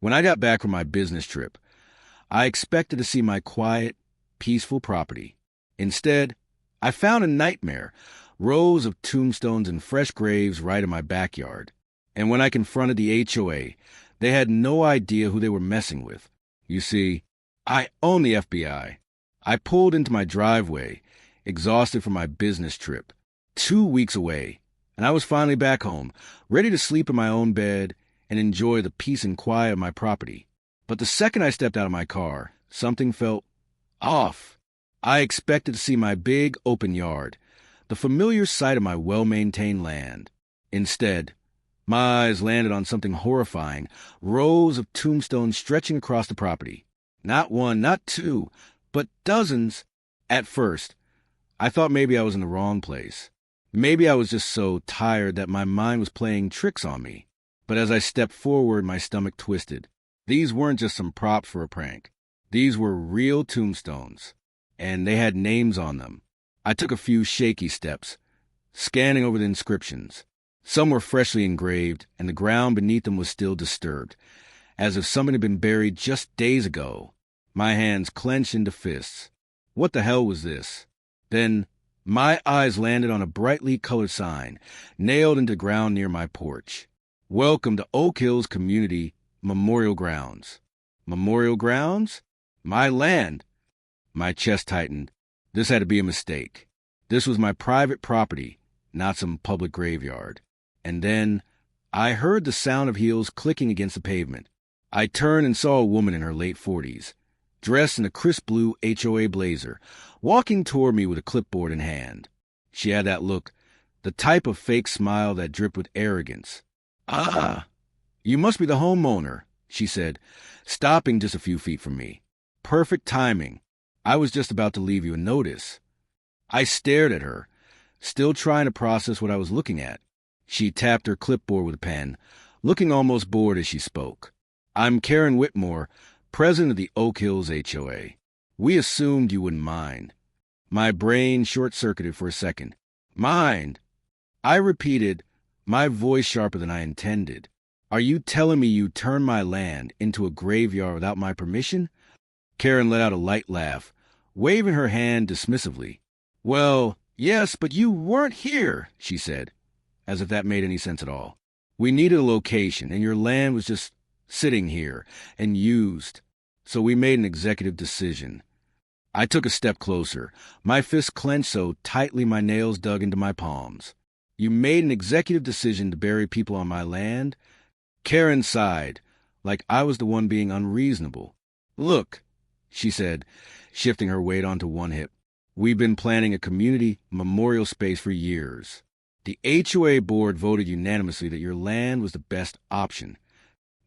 When I got back from my business trip, I expected to see my quiet, peaceful property. Instead, I found a nightmare, rows of tombstones and fresh graves right in my backyard. And when I confronted the HOA, they had no idea who they were messing with. You see, I own the FBI. I pulled into my driveway, exhausted from my business trip, 2 weeks away, and I was finally back home, ready to sleep in my own bed and enjoy the peace and quiet of my property. But the second I stepped out of my car, something felt off. I expected to see my big, open yard, the familiar sight of my well-maintained land. Instead, my eyes landed on something horrifying, rows of tombstones stretching across the property. Not one, not two, but dozens. At first, I thought maybe I was in the wrong place. Maybe I was just so tired that my mind was playing tricks on me. But as I stepped forward, my stomach twisted. These weren't just some props for a prank. These were real tombstones, and they had names on them. I took a few shaky steps, scanning over the inscriptions. Some were freshly engraved, and the ground beneath them was still disturbed, as if someone had been buried just days ago. My hands clenched into fists. What the hell was this? Then my eyes landed on a brightly colored sign, nailed into the ground near my porch. Welcome to Oak Hills Community Memorial Grounds. Memorial Grounds? My land. My chest tightened. This had to be a mistake. This was my private property, not some public graveyard. And then I heard the sound of heels clicking against the pavement. I turned and saw a woman in her late 40s, dressed in a crisp blue HOA blazer, walking toward me with a clipboard in hand. She had that look, the type of fake smile that dripped with arrogance. "Ah, you must be the homeowner," she said, stopping just a few feet from me. "Perfect timing. I was just about to leave you a notice." I stared at her, still trying to process what I was looking at. She tapped her clipboard with a pen, looking almost bored as she spoke. "I'm Karen Whitmore, president of the Oak Hills HOA. We assumed you wouldn't mind." My brain short-circuited for a second. "Mind?" I repeated, my voice sharper than I intended. "Are you telling me you turned my land into a graveyard without my permission?" Karen let out a light laugh, waving her hand dismissively. "Well, yes, but you weren't here," she said, as if that made any sense at all. "We needed a location, and your land was just sitting here and used. So we made an executive decision." I took a step closer, my fists clenched so tightly my nails dug into my palms. "You made an executive decision to bury people on my land?" Karen sighed, like I was the one being unreasonable. "Look," she said, shifting her weight onto one hip, "we've been planning a community memorial space for years. The HOA board voted unanimously that your land was the best option."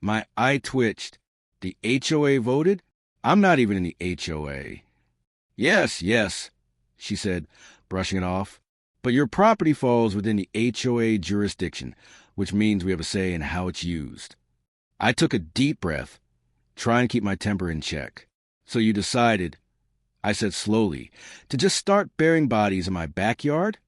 My eye twitched. "The HOA voted? I'm not even in the HOA." Yes, she said, brushing it off. "But your property falls within the HOA jurisdiction, which means we have a say in how it's used." I took a deep breath, trying to keep my temper in check. "So you decided," I said slowly, "to just start burying bodies in my backyard?"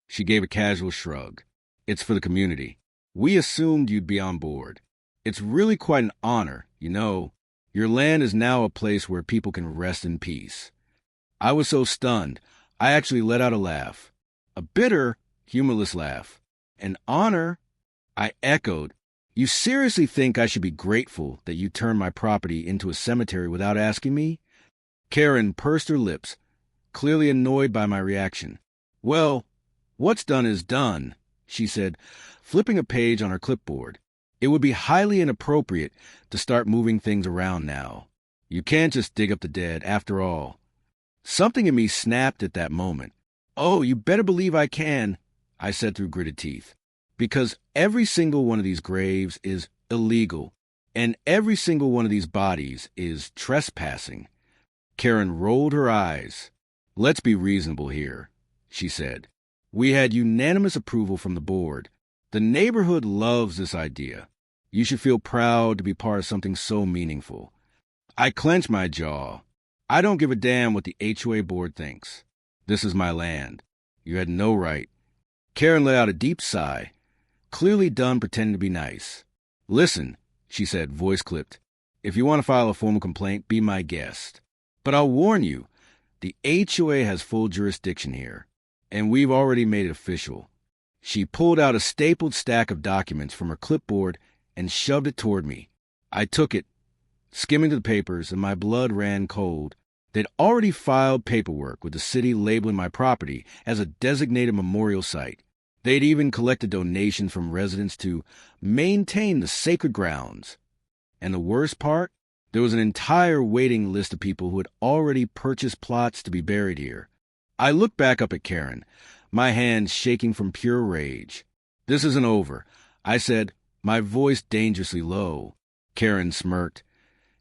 She gave a casual shrug. "It's for the community. We assumed you'd be on board. It's really quite an honor, you know. Your land is now a place where people can rest in peace." I was so stunned, I actually let out a laugh. A bitter, humorless laugh. "An honor?" I echoed. "You seriously think I should be grateful that you turned my property into a cemetery without asking me?" Karen pursed her lips, clearly annoyed by my reaction. "Well, what's done is done," she said, flipping a page on her clipboard. "It would be highly inappropriate to start moving things around now. You can't just dig up the dead, after all." Something in me snapped at that moment. "Oh, you better believe I can," I said through gritted teeth. "Because every single one of these graves is illegal, and every single one of these bodies is trespassing." Karen rolled her eyes. "Let's be reasonable here," she said. "We had unanimous approval from the board. The neighborhood loves this idea. You should feel proud to be part of something so meaningful." I clenched my jaw. "I don't give a damn what the HOA board thinks. This is my land. You had no right." Karen let out a deep sigh, clearly done pretending to be nice. "Listen," she said, voice clipped. If you want to file a formal complaint, be my guest. But I'll warn you, the HOA has full jurisdiction here, and we've already made it official. She pulled out a stapled stack of documents from her clipboard and shoved it toward me. I took it, skimming the papers, and my blood ran cold. They'd already filed paperwork with the city labeling my property as a designated memorial site. They'd even collected donations from residents to maintain the sacred grounds. And the worst part? There was an entire waiting list of people who had already purchased plots to be buried here. I looked back up at Karen, my hands shaking from pure rage. "This isn't over," I said, my voice dangerously low. Karen smirked,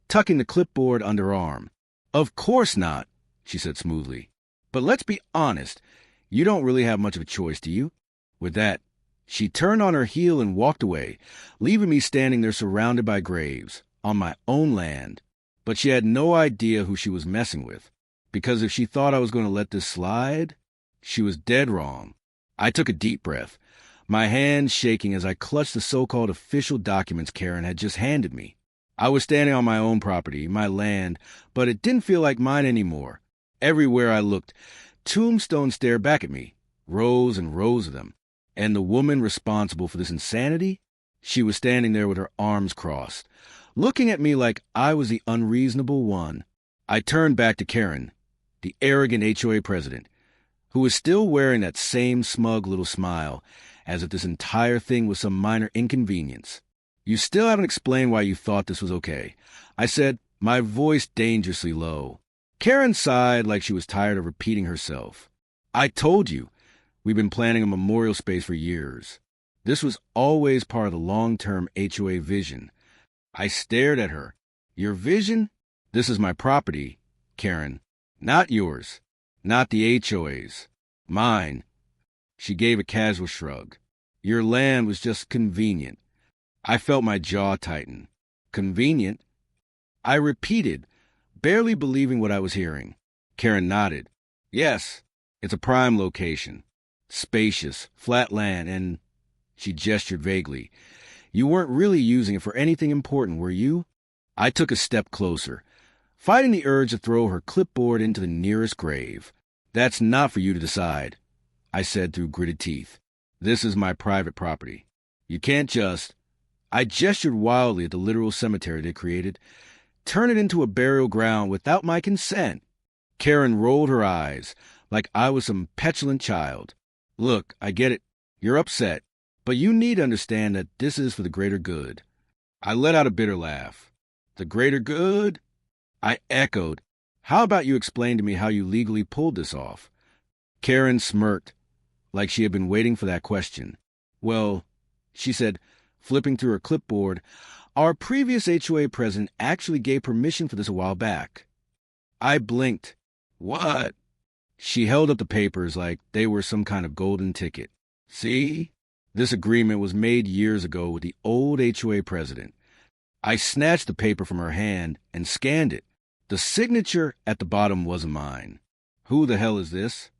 tucking the clipboard under her arm. "Of course not," she said smoothly. "But let's be honest, you don't really have much of a choice, do you?" With that, she turned on her heel and walked away, leaving me standing there surrounded by graves, on my own land. But she had no idea who she was messing with, because if she thought I was going to let this slide, she was dead wrong. I took a deep breath, my hands shaking as I clutched the so-called official documents Karen had just handed me. I was standing on my own property, my land, but it didn't feel like mine anymore. Everywhere I looked, tombstones stared back at me, rows and rows of them. And the woman responsible for this insanity? She was standing there with her arms crossed, looking at me like I was the unreasonable one. I turned back to Karen, the arrogant HOA president, who was still wearing that same smug little smile, as if this entire thing was some minor inconvenience. "You still haven't explained why you thought this was okay," I said, my voice dangerously low. Karen sighed like she was tired of repeating herself. "I told you, we've been planning a memorial space for years. This was always part of the long-term HOA vision." I stared at her. "Your vision? This is my property, Karen. Not yours. Not the HOA's. Mine." She gave a casual shrug. "Your land was just convenient." I felt my jaw tighten. "Convenient?" I repeated, barely believing what I was hearing. Karen nodded. "Yes, it's a prime location. Spacious, flat land, and..." She gestured vaguely. "You weren't really using it for anything important, were you?" I took a step closer, fighting the urge to throw her clipboard into the nearest grave. "That's not for you to decide," I said through gritted teeth. "This is my private property. You can't just..." I gestured wildly at the literal cemetery they created. "Turn it into a burial ground without my consent." Karen rolled her eyes like I was some petulant child. "Look, I get it. You're upset. But you need to understand that this is for the greater good." I let out a bitter laugh. "The greater good?" I echoed. "How about you explain to me how you legally pulled this off?" Karen smirked, like she had been waiting for that question. "Well," she said, flipping through her clipboard, "our previous HOA president actually gave permission for this a while back." I blinked. "What?" She held up the papers like they were some kind of golden ticket. "See? This agreement was made years ago with the old HOA president." I snatched the paper from her hand and scanned it. The signature at the bottom wasn't mine. "Who the hell is this?"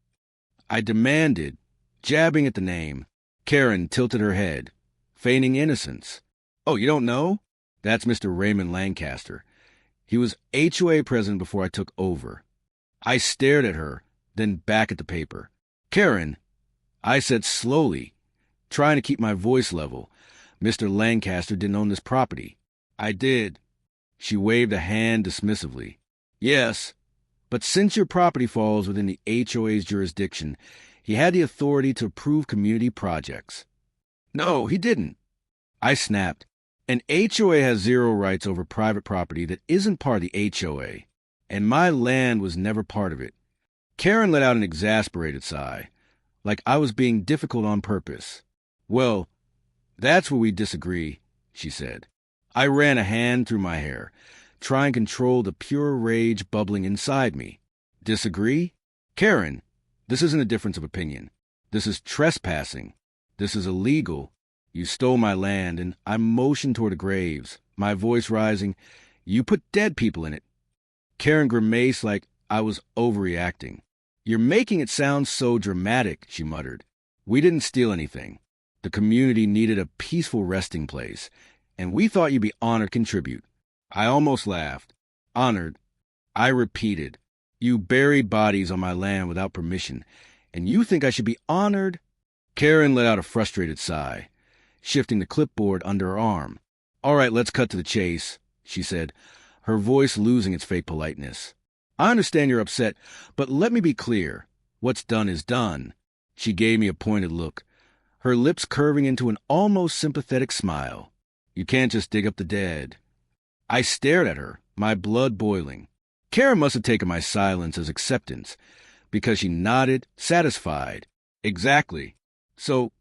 I demanded, jabbing at the name. Karen tilted her head, feigning innocence. "Oh, you don't know? That's Mr. Raymond Lancaster. He was HOA president before I took over." I stared at her, then back at the paper. "Karen," I said slowly, trying to keep my voice level, "Mr. Lancaster didn't own this property." "I did." She waved a hand dismissively. "Yes, but since your property falls within the HOA's jurisdiction, he had the authority to approve community projects." "No, he didn't." I snapped. "An HOA has zero rights over private property that isn't part of the HOA, and my land was never part of it." Karen let out an exasperated sigh, like I was being difficult on purpose. "Well, that's where we disagree," she said. I ran a hand through my hair, trying to control the pure rage bubbling inside me. "Disagree? Karen, this isn't a difference of opinion. This is trespassing. This is illegal. You stole my land," and I motioned toward the graves, my voice rising. "You put dead people in it." Karen grimaced like I was overreacting. "You're making it sound so dramatic," she muttered. "We didn't steal anything. The community needed a peaceful resting place, and we thought you'd be honored to contribute. I almost laughed. Honored. I repeated. You bury bodies on my land without permission, and you think I should be honored? Karen let out a frustrated sigh, shifting the clipboard under her arm. All right, let's cut to the chase, she said, her voice losing its fake politeness. I understand you're upset, but let me be clear. What's done is done. She gave me a pointed look, her lips curving into an almost sympathetic smile. You can't just dig up the dead. I stared at her, my blood boiling. Karen must have taken my silence as acceptance, because she nodded, satisfied. Exactly. So,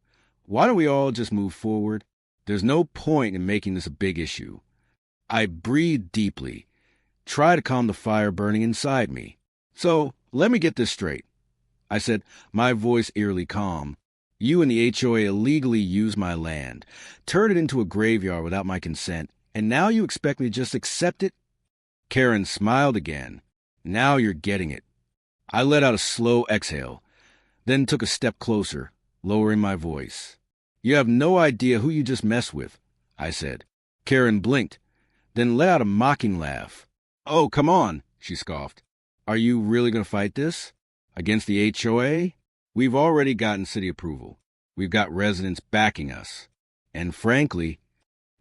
why don't we all just move forward? There's no point in making this a big issue. I breathed deeply, tried to calm the fire burning inside me. So, let me get this straight, I said, my voice eerily calm. You and the HOA illegally used my land, turned it into a graveyard without my consent, and now you expect me to just accept it? Karen smiled again. Now you're getting it. I let out a slow exhale, then took a step closer, lowering my voice. You have no idea who you just messed with, I said. Karen blinked, then let out a mocking laugh. Oh, come on, she scoffed. Are you really going to fight this? Against the HOA? We've already gotten city approval. We've got residents backing us. And frankly,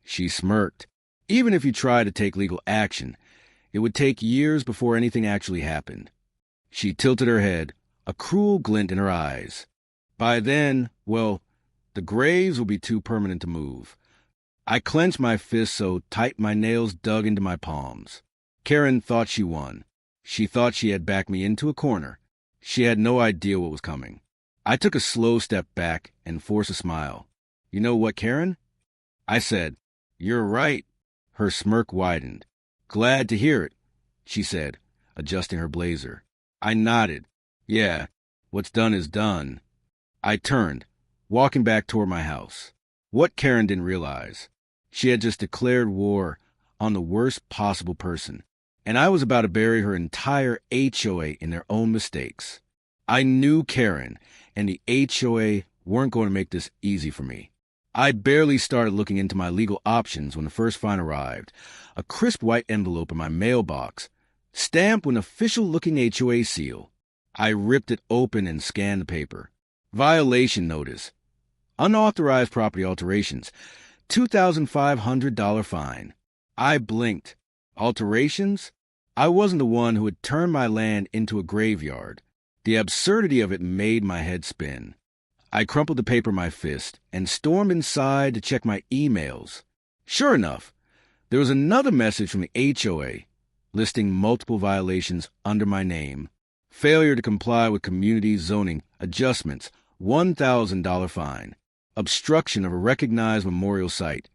she smirked, even if you try to take legal action, it would take years before anything actually happened. She tilted her head, a cruel glint in her eyes. By then, well, the graves will be too permanent to move. I clenched my fist so tight my nails dug into my palms. Karen thought she won. She thought she had backed me into a corner. She had no idea what was coming. I took a slow step back and forced a smile. You know what, Karen? I said. You're right. Her smirk widened. Glad to hear it, she said, adjusting her blazer. I nodded. Yeah, what's done is done. I turned, walking back toward my house. What Karen didn't realize, she had just declared war on the worst possible person, and I was about to bury her entire HOA in their own mistakes. I knew Karen and the HOA weren't going to make this easy for me. I barely started looking into my legal options when the first fine arrived, a crisp white envelope in my mailbox, stamped with an official-looking HOA seal. I ripped it open and scanned the paper. Violation notice. Unauthorized property alterations. $2,500 fine. I blinked. Alterations? I wasn't the one who had turned my land into a graveyard. The absurdity of it made my head spin. I crumpled the paper in my fist and stormed inside to check my emails. Sure enough, there was another message from the HOA listing multiple violations under my name. Failure to comply with community zoning adjustments, $1,000 fine. Obstruction of a recognized memorial site,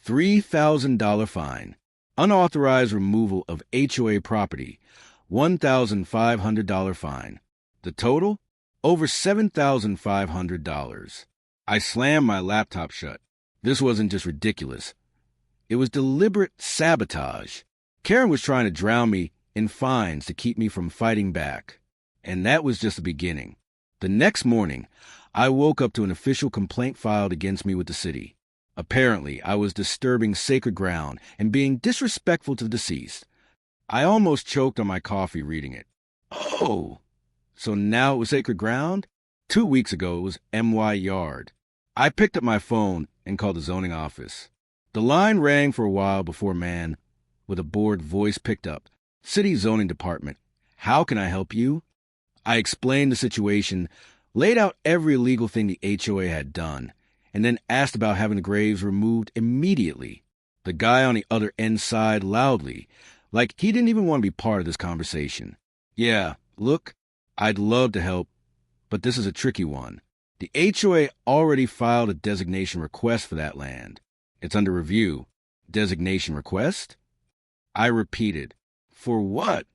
$3,000 fine. Unauthorized removal of HOA property, $1,500 fine. The total? Over $7,500. I slammed my laptop shut. This wasn't just ridiculous. It was deliberate sabotage. Karen was trying to drown me in fines to keep me from fighting back. And that was just the beginning. The next morning, I woke up to an official complaint filed against me with the city. Apparently, I was disturbing sacred ground and being disrespectful to the deceased. I almost choked on my coffee reading it. Oh! So now it was sacred ground? 2 weeks ago, it was MY Yard. I picked up my phone and called the zoning office. The line rang for a while before a man with a bored voice picked up. City Zoning Department. How can I help you? I explained the situation, laid out every illegal thing the HOA had done, and then asked about having the graves removed immediately. The guy on the other end sighed loudly, like he didn't even want to be part of this conversation. Yeah, look, I'd love to help, but this is a tricky one. The HOA already filed a designation request for that land. It's under review. Designation request? I repeated. For what?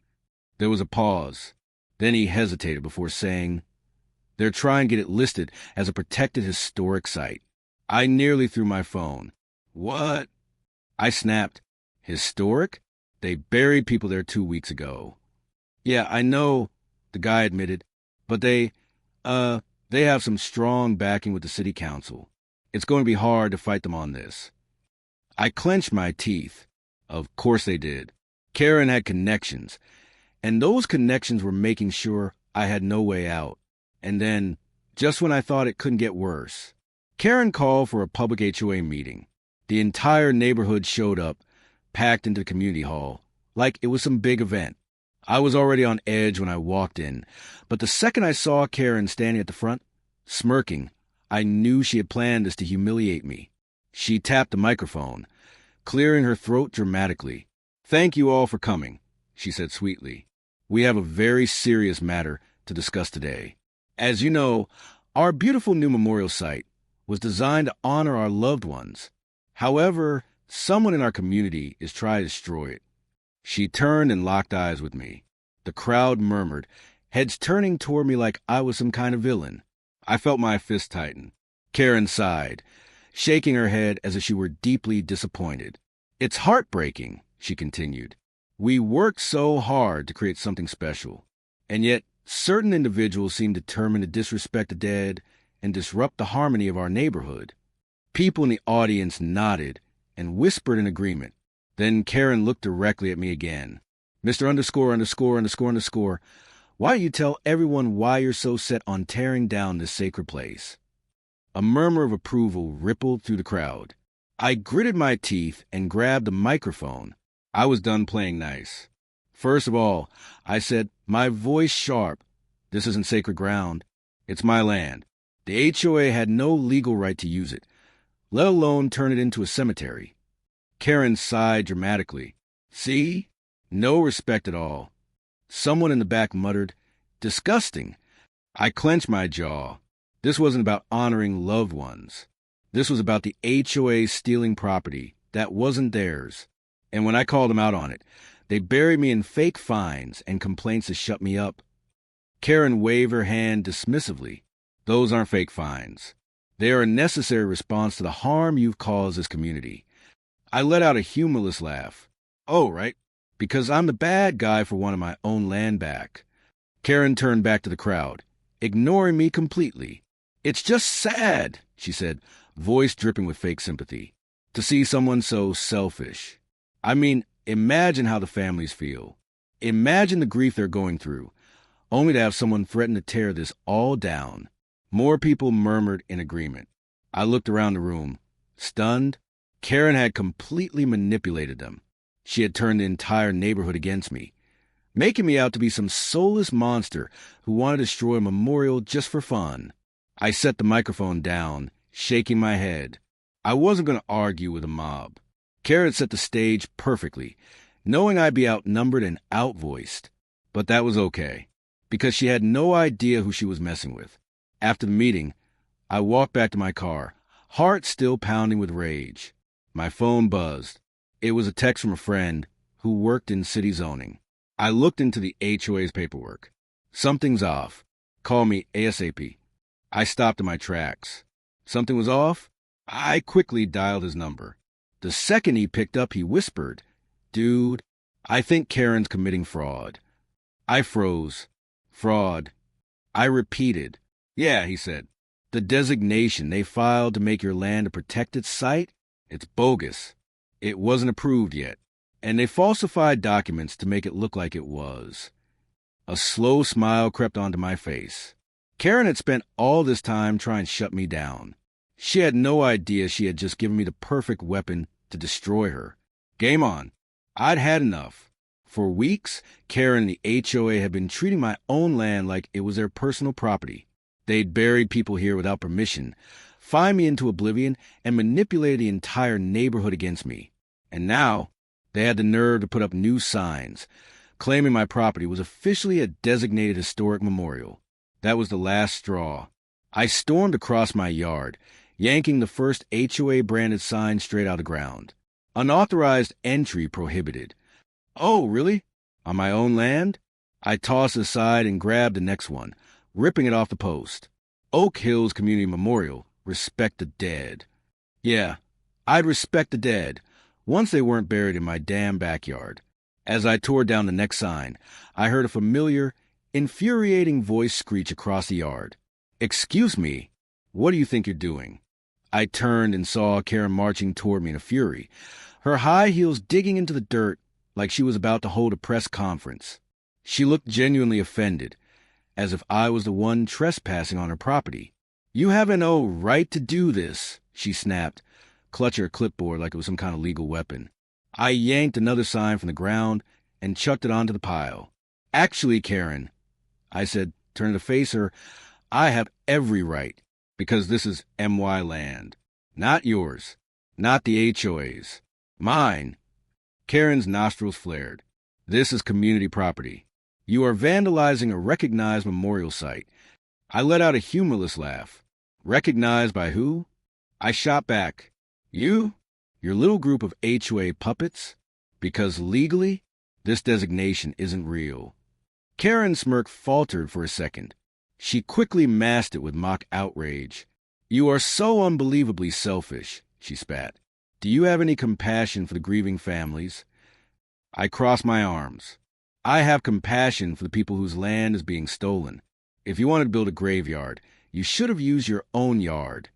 There was a pause. Then he hesitated before saying, they're trying to get it listed as a protected historic site. I nearly threw my phone. What? I snapped. Historic? They buried people there 2 weeks ago. Yeah, I know, the guy admitted, but they have some strong backing with the city council. It's going to be hard to fight them on this. I clenched my teeth. Of course they did. Karen had connections, and those connections were making sure I had no way out. And then, just when I thought it couldn't get worse, Karen called for a public HOA meeting. The entire neighborhood showed up, packed into the community hall, like it was some big event. I was already on edge when I walked in, but the second I saw Karen standing at the front, smirking, I knew she had planned this to humiliate me. She tapped the microphone, clearing her throat dramatically. "Thank you all for coming," she said sweetly. "We have a very serious matter to discuss today. As you know, our beautiful new memorial site was designed to honor our loved ones. However, someone in our community is trying to destroy it." She turned and locked eyes with me. The crowd murmured, heads turning toward me like I was some kind of villain. I felt my fist tighten. Karen sighed, shaking her head as if she were deeply disappointed. "It's heartbreaking," she continued. "We worked so hard to create something special, and yet certain individuals seem determined to disrespect the dead and disrupt the harmony of our neighborhood." People in the audience nodded and whispered in agreement. Then Karen looked directly at me again. "Mr. underscore underscore underscore underscore, why don't you tell everyone why you're so set on tearing down this sacred place?" A murmur of approval rippled through the crowd. I gritted my teeth and grabbed the microphone. I was done playing nice. "First of all," I said, my voice sharp, "this isn't sacred ground. It's my land. The HOA had no legal right to use it, let alone turn it into a cemetery." Karen sighed dramatically. "See? No respect at all." Someone in the back muttered, "Disgusting." I clenched my jaw. This wasn't about honoring loved ones. This was about the HOA stealing property that wasn't theirs. And when I called them out on it, they buried me in fake fines and complaints to shut me up. Karen waved her hand dismissively. "Those aren't fake fines. They are a necessary response to the harm you've caused this community." I let out a humorless laugh. "Oh, right, because I'm the bad guy for wanting my own land back." Karen turned back to the crowd, ignoring me completely. "It's just sad," she said, voice dripping with fake sympathy, "to see someone so selfish. I mean, imagine how the families feel. Imagine the grief they're going through, only to have someone threaten to tear this all down." More people murmured in agreement. I looked around the room, stunned. Karen had completely manipulated them. She had turned the entire neighborhood against me, making me out to be some soulless monster who wanted to destroy a memorial just for fun. I set the microphone down, shaking my head. I wasn't going to argue with a mob. Karen set the stage perfectly, knowing I'd be outnumbered and outvoiced. But that was okay, because she had no idea who she was messing with. After the meeting, I walked back to my car, heart still pounding with rage. My phone buzzed. It was a text from a friend who worked in city zoning. I looked into the HOA's paperwork. "Something's off. Call me ASAP." I stopped in my tracks. Something was off? I quickly dialed his number. The second he picked up, he whispered, "Dude, I think Karen's committing fraud." I froze. "Fraud?" I repeated. "Yeah," he said. "The designation they filed to make your land a protected site? It's bogus. It wasn't approved yet. And they falsified documents to make it look like it was." A slow smile crept onto my face. Karen had spent all this time trying to shut me down. She had no idea she had just given me the perfect weapon to destroy her. Game on. I'd had enough. For weeks, Karen and the HOA had been treating my own land like it was their personal property. They'd buried people here without permission, fined me into oblivion, and manipulated the entire neighborhood against me. And now, they had the nerve to put up new signs, claiming my property was officially a designated historic memorial. That was the last straw. I stormed across my yard, yanking the first HOA-branded sign straight out of the ground. "Unauthorized entry prohibited." "Oh, really? On my own land?" I tossed it aside and grabbed the next one, ripping it off the post. "Oak Hills Community Memorial. Respect the dead." Yeah, I'd respect the dead, once they weren't buried in my damn backyard. As I tore down the next sign, I heard a familiar, infuriating voice screech across the yard. "Excuse me, what do you think you're doing?" I turned and saw Karen marching toward me in a fury, her high heels digging into the dirt like she was about to hold a press conference. She looked genuinely offended, as if I was the one trespassing on her property. "You have no right to do this," she snapped, clutching her clipboard like it was some kind of legal weapon. I yanked another sign from the ground and chucked it onto the pile. "Actually, Karen," I said, turning to face her, "I have every right, because this is MY land. Not yours. Not the HOA's. Mine." Karen's nostrils flared. "This is community property. You are vandalizing a recognized memorial site." I let out a humorless laugh. "Recognized by who?" I shot back. "You? Your little group of HOA puppets? Because legally, this designation isn't real." Karen's smirk faltered for a second. She quickly masked it with mock outrage. "You are so unbelievably selfish," she spat. "Do you have any compassion for the grieving families?" I crossed my arms. "I have compassion for the people whose land is being stolen. If you wanted to build a graveyard, you should have used your own yard."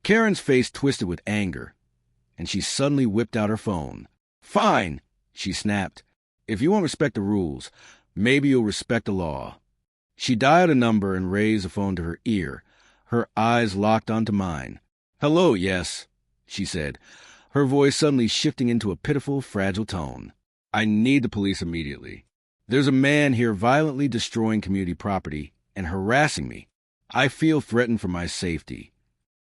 Karen's face twisted with anger, and she suddenly whipped out her phone. "Fine," she snapped. "If you won't respect the rules, maybe you'll respect the law." She dialed a number and raised the phone to her ear. Her eyes locked onto mine. "Hello, yes," she said, her voice suddenly shifting into a pitiful, fragile tone. "I need the police immediately. There's a man here violently destroying community property and harassing me. I feel threatened for my safety."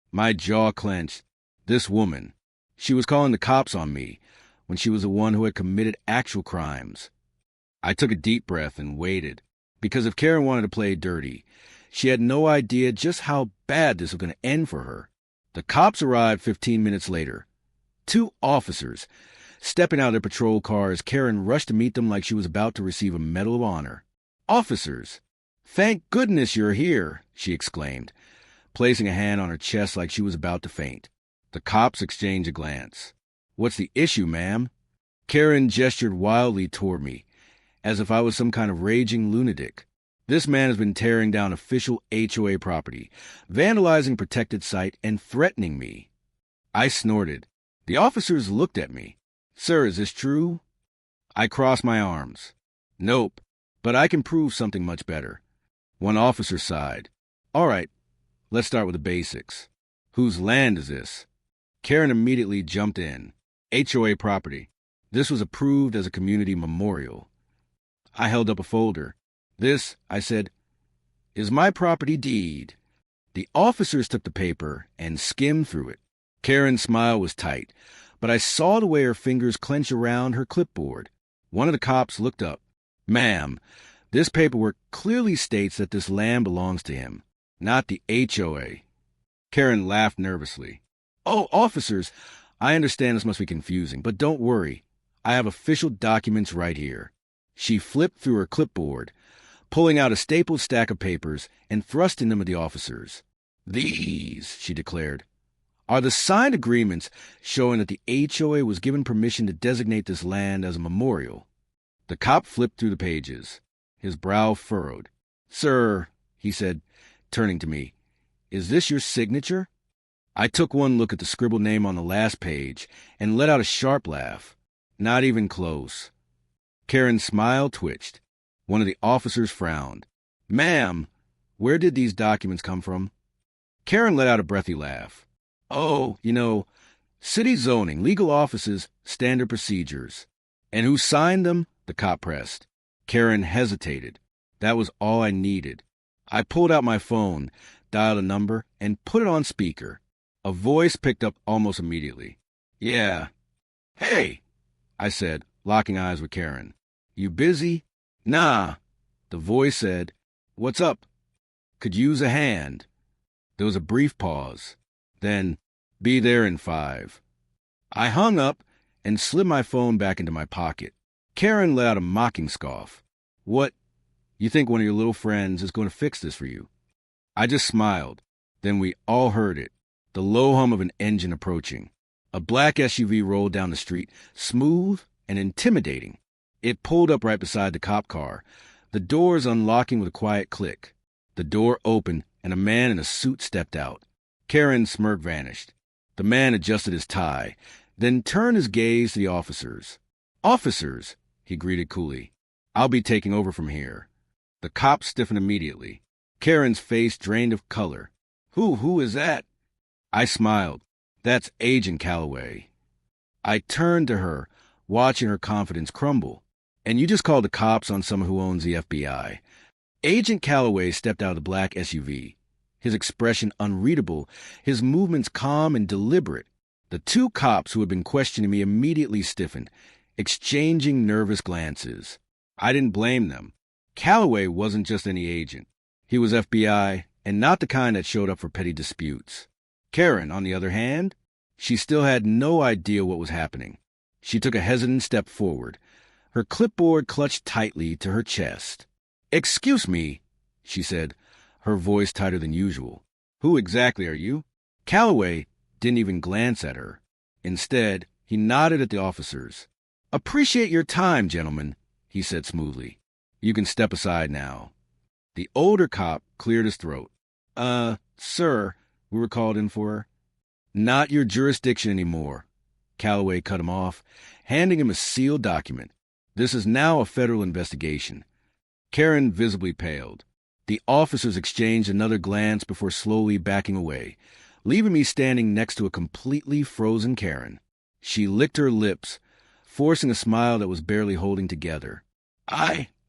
My jaw clenched. This woman. She was calling the cops on me when she was the one who had committed actual crimes. I took a deep breath and waited, because if Karen wanted to play dirty, she had no idea just how bad this was going to end for her. The cops arrived 15 minutes later. 2 officers. Stepping out of their patrol cars, Karen rushed to meet them like she was about to receive a Medal of Honor. "Officers! Thank goodness you're here," she exclaimed, placing a hand on her chest like she was about to faint. The cops exchanged a glance. "What's the issue, ma'am?" Karen gestured wildly toward me, as if I was some kind of raging lunatic. "This man has been tearing down official HOA property, vandalizing protected site, and threatening me." I snorted. The officers looked at me. "Sir, is this true?" I crossed my arms. "Nope, but I can prove something much better." One officer sighed. "All right, let's start with the basics. Whose land is this?" Karen immediately jumped in. "HOA property. This was approved as a community memorial." I held up a folder. "This," I said, "is my property deed." The officers took the paper and skimmed through it. Karen's smile was tight, but I saw the way her fingers clenched around her clipboard. One of the cops looked up. "Ma'am, this paperwork clearly states that this land belongs to him, not the HOA." Karen laughed nervously. "Oh, officers, I understand this must be confusing, but don't worry. I have official documents right here." She flipped through her clipboard, pulling out a stapled stack of papers and thrusting them at the officers. "These," she declared, "are the signed agreements showing that the HOA was given permission to designate this land as a memorial." The cop flipped through the pages. His brow furrowed. "Sir," he said, turning to me, "is this your signature?" I took one look at the scribbled name on the last page and let out a sharp laugh. Not even close. Karen's smile twitched. One of the officers frowned. "Ma'am, where did these documents come from?" Karen let out a breathy laugh. "Oh, city zoning, legal offices, standard procedures." "And who signed them?" the cop pressed. Karen hesitated. That was all I needed. I pulled out my phone, dialed a number, and put it on speaker. A voice picked up almost immediately. "Yeah." "Hey," I said, locking eyes with Karen. "You busy?" "Nah." The voice said, "What's up? Could use a hand." There was a brief pause. Then, "Be there in 5. I hung up and slid my phone back into my pocket. Karen let out a mocking scoff. "What? You think one of your little friends is going to fix this for you?" I just smiled. Then we all heard it. The low hum of an engine approaching. A black SUV rolled down the street, smooth and intimidating. It pulled up right beside the cop car, the doors unlocking with a quiet click. The door opened, and a man in a suit stepped out. Karen's smirk vanished. The man adjusted his tie, then turned his gaze to the officers. "Officers," he greeted coolly. "I'll be taking over from here." The cop stiffened immediately. Karen's face drained of color. Who is that?" I smiled. "That's Agent Calloway." I turned to her, watching her confidence crumble. "And you just called the cops on someone who owns the FBI." Agent Calloway stepped out of the black SUV, his expression unreadable, his movements calm and deliberate. The two cops who had been questioning me immediately stiffened, exchanging nervous glances. I didn't blame them. Calloway wasn't just any agent. He was FBI, and not the kind that showed up for petty disputes. Karen, on the other hand, she still had no idea what was happening. She took a hesitant step forward, her clipboard clutched tightly to her chest. "Excuse me," she said, her voice tighter than usual. "Who exactly are you?" Calloway didn't even glance at her. Instead, he nodded at the officers. "Appreciate your time, gentlemen," he said smoothly. "You can step aside now." The older cop cleared his throat. Sir, we were called in for." "Not your jurisdiction anymore." Calloway cut him off, handing him a sealed document. "This is now a federal investigation." Karen visibly paled. The officers exchanged another glance before slowly backing away, leaving me standing next to a completely frozen Karen. She licked her lips, forcing a smile that was barely holding together.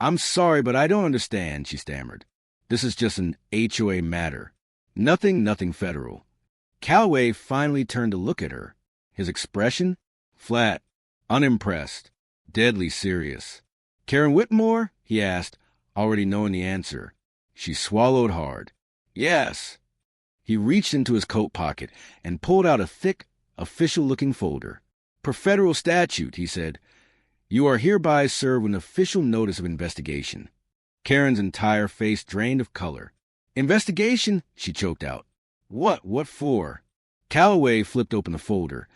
I'm sorry, but I don't understand," she stammered. "This is just an HOA matter. Nothing federal." Calloway finally turned to look at her. His expression? Flat, unimpressed, deadly serious. "Karen Whitmore?" he asked, already knowing the answer. She swallowed hard. "Yes." He reached into his coat pocket and pulled out a thick, official-looking folder. "Per federal statute," he said, "you are hereby served with an official notice of investigation." Karen's entire face drained of color. "Investigation?" she choked out. What for?" Calloway flipped open the folder,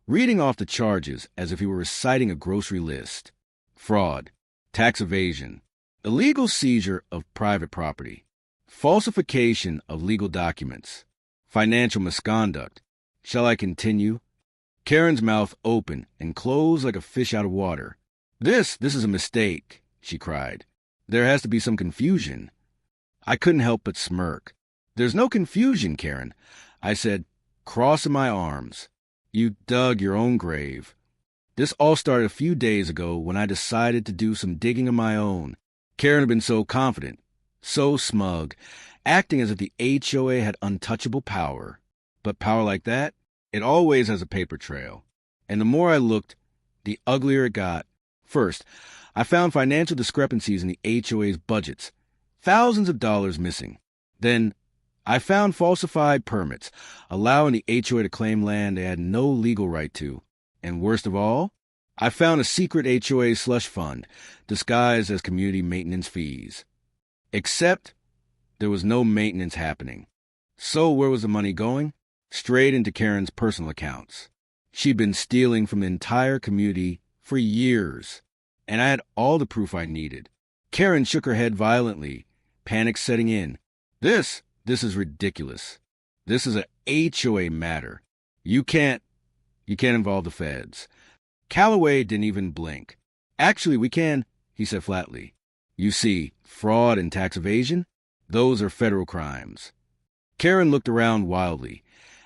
reading off the charges as if he were reciting a grocery list. Fraud, tax evasion, illegal seizure of private property, falsification of legal documents, financial misconduct. Shall I continue? Karen's mouth opened and closed like a fish out of water. This is a mistake," she cried. "There has to be some confusion." I couldn't help but smirk. "There's no confusion, Karen," I said, crossing my arms. "You dug your own grave. This all started a few days ago when I decided to do some digging of my own." Karen had been so confident, so smug, acting as if the HOA had untouchable power. But power like that, it always has a paper trail. And the more I looked, the uglier it got. First, I found financial discrepancies in the HOA's budgets, thousands of dollars missing. Then, I found falsified permits, allowing the HOA to claim land they had no legal right to. And worst of all, I found a secret HOA slush fund, disguised as community maintenance fees. Except, there was no maintenance happening. So where was the money going? Straight into Karen's personal accounts. She'd been stealing from the entire community for years, and I had all the proof I needed. Karen shook her head violently, panic setting in. This is ridiculous. This is a HOA matter. You can't involve the feds." Calloway didn't even blink. "Actually, we can," he said flatly. "You see, fraud and tax evasion, those are federal crimes." Karen looked around wildly,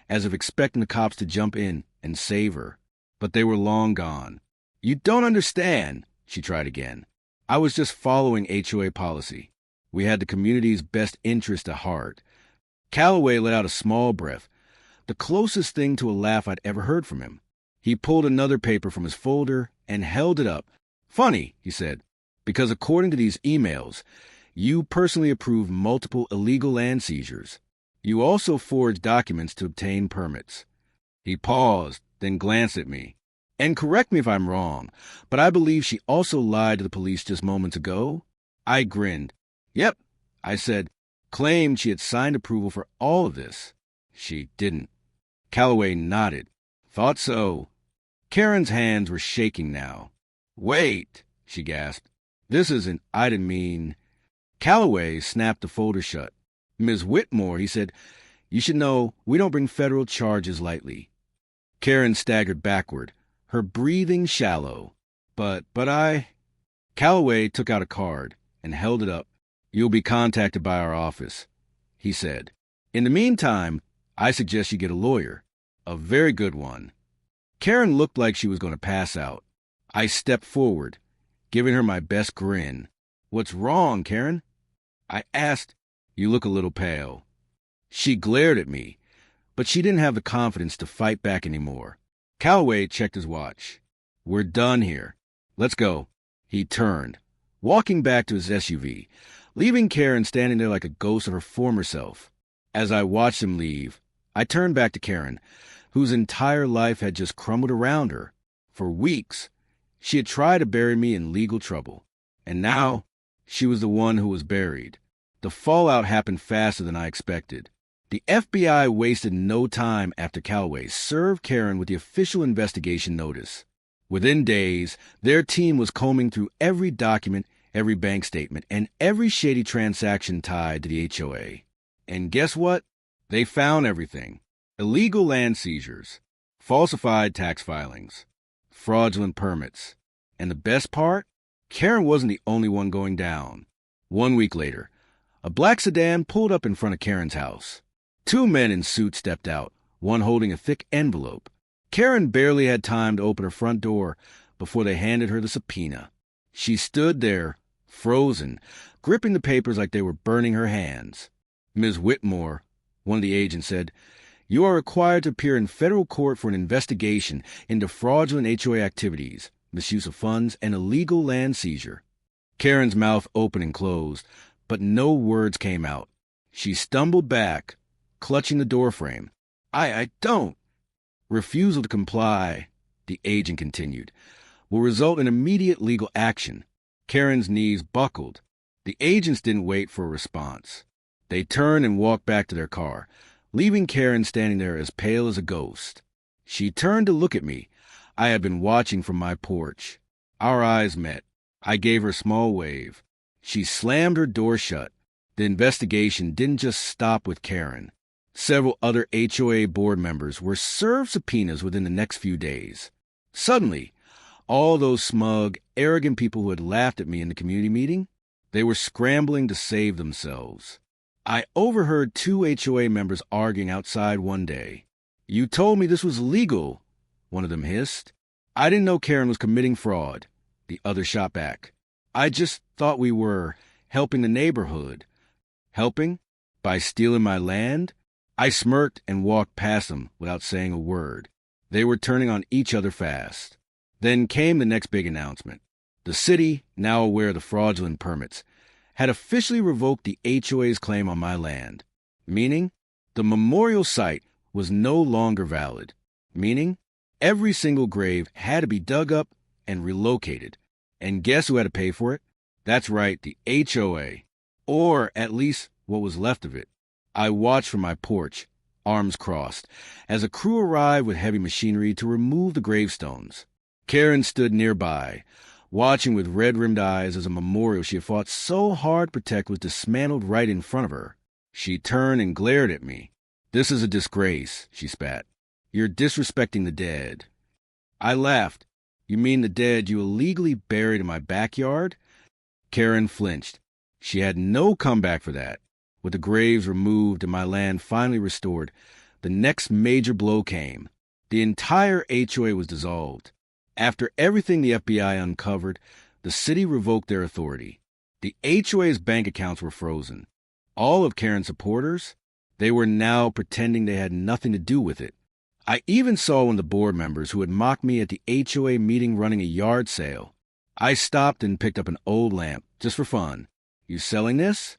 as if expecting the cops to jump in and save her. But they were long gone. "You don't understand," she tried again. "I was just following HOA policy. We had the community's best interest at heart." Calloway let out a small breath, the closest thing to a laugh I'd ever heard from him. He pulled another paper from his folder and held it up. "Funny," he said, "because according to these emails, you personally approved multiple illegal land seizures. You also forged documents to obtain permits." He paused, then glanced at me. "And correct me if I'm wrong, but I believe she also lied to the police just moments ago?" I grinned. "Yep," I said, claimed she had signed approval for all of this. She didn't. Calloway nodded. "Thought so." Karen's hands were shaking now. "Wait," she gasped. "This isn't, I didn't mean..." Calloway snapped the folder shut. "Ms. Whitmore," he said, "you should know we don't bring federal charges lightly." Karen staggered backward, her breathing shallow. But I... Calloway took out a card and held it up. "You'll be contacted by our office," he said. "In the meantime, I suggest you get a lawyer. A very good one." Karen looked like she was going to pass out. I stepped forward, giving her my best grin. "What's wrong, Karen?" I asked. "You look a little pale." She glared at me, but she didn't have the confidence to fight back anymore. Calloway checked his watch. "We're done here. Let's go." He turned, walking back to his SUV, leaving Karen standing there like a ghost of her former self. As I watched him leave, I turned back to Karen, whose entire life had just crumbled around her. For weeks, she had tried to bury me in legal trouble, and now she was the one who was buried. The fallout happened faster than I expected. The FBI wasted no time after Calloway served Karen with the official investigation notice. Within days, their team was combing through every document, every bank statement, and every shady transaction tied to the HOA. And guess what? They found everything. Illegal land seizures, falsified tax filings, fraudulent permits. And the best part? Karen wasn't the only one going down. 1 week later, a black sedan pulled up in front of Karen's house. 2 men in suits stepped out, one holding a thick envelope. Karen barely had time to open her front door before they handed her the subpoena. She stood there, frozen, gripping the papers like they were burning her hands. "Ms. Whitmore," one of the agents said, "you are required to appear in federal court for an investigation into fraudulent HOA activities, misuse of funds, and illegal land seizure." Karen's mouth opened and closed, but no words came out. She stumbled back, clutching the doorframe. I don't." "Refusal to comply," the agent continued, "will result in immediate legal action." Karen's knees buckled. The agents didn't wait for a response. They turned and walked back to their car, leaving Karen standing there as pale as a ghost. She turned to look at me. I had been watching from my porch. Our eyes met. I gave her a small wave. She slammed her door shut. The investigation didn't just stop with Karen. Several other HOA board members were served subpoenas within the next few days. Suddenly, all those smug, arrogant people who had laughed at me in the community meeting, they were scrambling to save themselves. I overheard 2 HOA members arguing outside one day. "You told me this was legal," one of them hissed. "I didn't know Karen was committing fraud," the other shot back. "I just thought we were helping the neighborhood." "Helping? By stealing my land?" I smirked and walked past them without saying a word. They were turning on each other fast. Then came the next big announcement. The city, now aware of the fraudulent permits, had officially revoked the HOA's claim on my land. Meaning, the memorial site was no longer valid. Meaning, every single grave had to be dug up and relocated. And guess who had to pay for it? That's right, the HOA. Or at least what was left of it. I watched from my porch, arms crossed, as a crew arrived with heavy machinery to remove the gravestones. Karen stood nearby, watching with red-rimmed eyes as a memorial she had fought so hard to protect was dismantled right in front of her. She turned and glared at me. "This is a disgrace," she spat. "You're disrespecting the dead." I laughed. "You mean the dead you illegally buried in my backyard?" Karen flinched. She had no comeback for that. With the graves removed and my land finally restored, the next major blow came. The entire HOA was dissolved. After everything the FBI uncovered, the city revoked their authority. The HOA's bank accounts were frozen. All of Karen's supporters, they were now pretending they had nothing to do with it. I even saw one of the board members who had mocked me at the HOA meeting running a yard sale. I stopped and picked up an old lamp, just for fun. "You selling this?"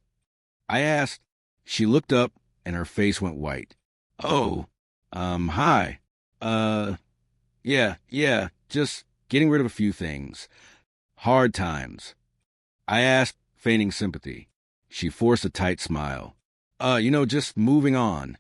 I asked. She looked up, and her face went white. "Oh, hi. Yeah, just getting rid of a few things. Hard times." I asked, feigning sympathy. She forced a tight smile. Just moving on."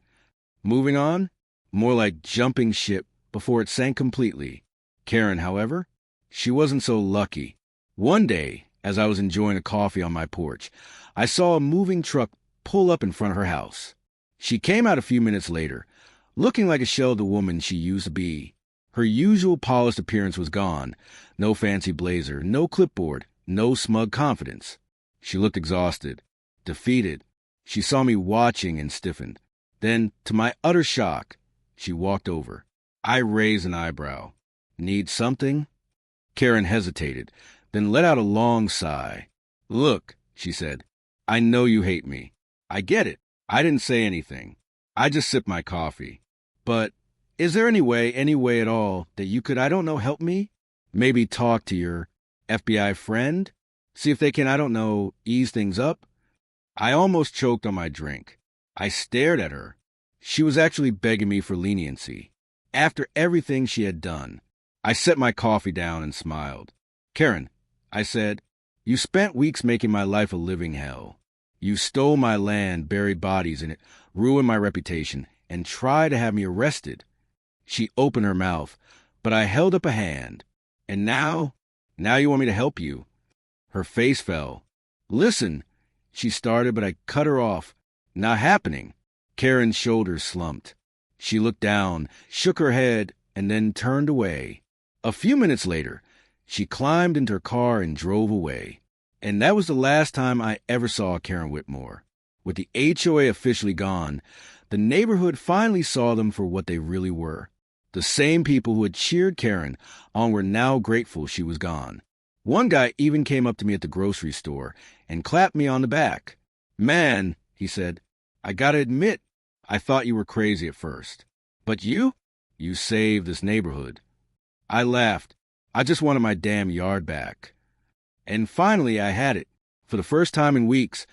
"Moving on?" More like jumping ship before it sank completely. Karen, however, she wasn't so lucky. One day, as I was enjoying a coffee on my porch, I saw a moving truck pull up in front of her house. She came out a few minutes later, looking like a shell of the woman she used to be. Her usual polished appearance was gone. No fancy blazer, no clipboard, no smug confidence. She looked exhausted, defeated. She saw me watching and stiffened. Then, to my utter shock, she walked over. I raised an eyebrow. Need something? Karen hesitated, then let out a long sigh. Look, she said, I know you hate me. I get it. I didn't say anything. I just sipped my coffee. But is there any way at all, that you could, I don't know, help me? Maybe talk to your FBI friend? See if they can, I don't know, ease things up? I almost choked on my drink. I stared at her. She was actually begging me for leniency. After everything she had done, I set my coffee down and smiled. Karen, I said, you spent weeks making my life a living hell. You stole my land, buried bodies in it, ruined my reputation, and tried to have me arrested. She opened her mouth, but I held up a hand. And now you want me to help you. Her face fell. Listen, she started, but I cut her off. Not happening. Karen's shoulders slumped. She looked down, shook her head, and then turned away. A few minutes later, she climbed into her car and drove away. And that was the last time I ever saw Karen Whitmore. With the HOA officially gone, the neighborhood finally saw them for what they really were. The same people who had cheered Karen on were now grateful she was gone. One guy even came up to me at the grocery store and clapped me on the back. Man, he said, I gotta admit, I thought you were crazy at first. But you saved this neighborhood. I laughed. I just wanted my damn yard back. And finally I had it. For the first time in weeks,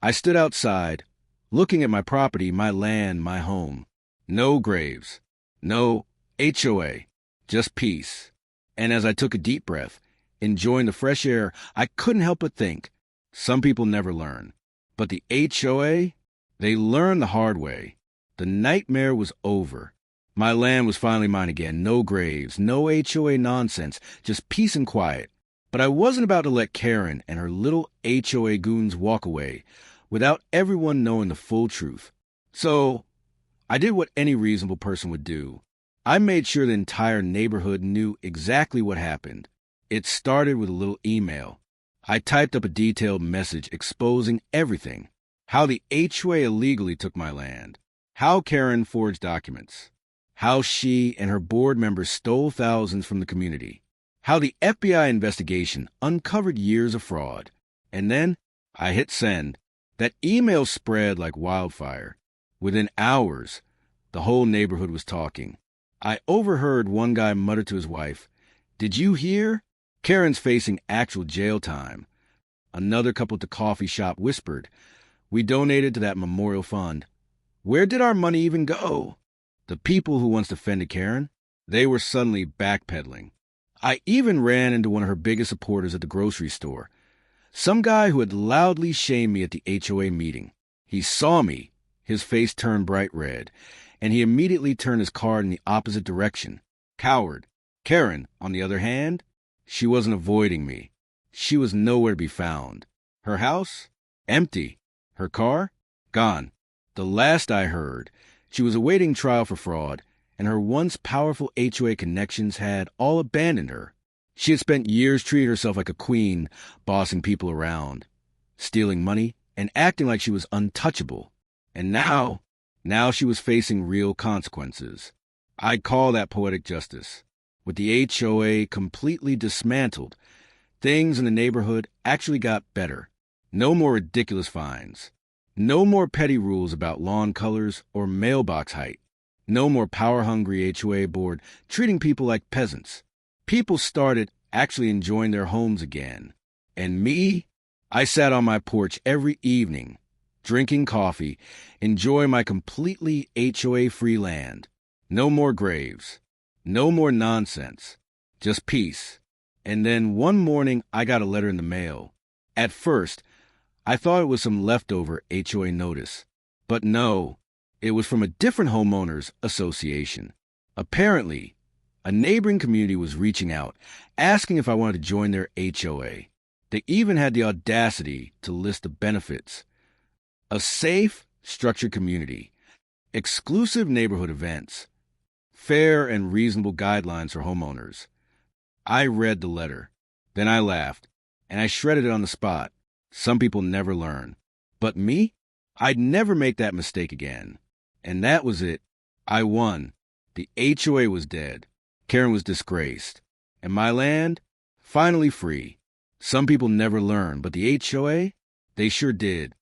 I stood outside, looking at my property, my land, my home. No graves. No HOA. Just peace. And as I took a deep breath, enjoying the fresh air, I couldn't help but think, some people never learn. But the HOA, they learned the hard way. The nightmare was over. My land was finally mine again. No graves, no HOA nonsense, just peace and quiet. But I wasn't about to let Karen and her little HOA goons walk away without everyone knowing the full truth. So I did what any reasonable person would do. I made sure the entire neighborhood knew exactly what happened. It started with a little email. I typed up a detailed message exposing everything. How the HOA illegally took my land. How Karen forged documents. How she and her board members stole thousands from the community. How the FBI investigation uncovered years of fraud. And then I hit send. That email spread like wildfire. Within hours, the whole neighborhood was talking. I overheard one guy mutter to his wife, "Did you hear? Karen's facing actual jail time." Another couple at the coffee shop whispered, "We donated to that memorial fund. Where did our money even go?" The people who once defended Karen, they were suddenly backpedaling. I even ran into one of her biggest supporters at the grocery store. Some guy who had loudly shamed me at the HOA meeting. He saw me, his face turned bright red, and he immediately turned his car in the opposite direction. Coward. Karen, on the other hand, she wasn't avoiding me. She was nowhere to be found. Her house? Empty. Her car? Gone. The last I heard, she was awaiting trial for fraud, and her once powerful HOA connections had all abandoned her. She had spent years treating herself like a queen, bossing people around, stealing money, and acting like she was untouchable. And now she was facing real consequences. I'd call that poetic justice. With the HOA completely dismantled, things in the neighborhood actually got better. No more ridiculous fines. No more petty rules about lawn colors or mailbox height. No more power-hungry HOA board treating people like peasants. People started actually enjoying their homes again. And me? I sat on my porch every evening, drinking coffee, enjoying my completely HOA-free land. No more graves. No more nonsense. Just peace. And then one morning, I got a letter in the mail. At first, I thought it was some leftover HOA notice. But no, it was from a different homeowners association. Apparently, a neighboring community was reaching out, asking if I wanted to join their HOA. They even had the audacity to list the benefits. A safe, structured community, exclusive neighborhood events, Fair and reasonable guidelines for homeowners. I read the letter. Then I laughed, and I shredded it on the spot. Some people never learn. But me? I'd never make that mistake again. And that was it. I won. The HOA was dead. Karen was disgraced. And my land? Finally free. Some people never learn, but the HOA? They sure did.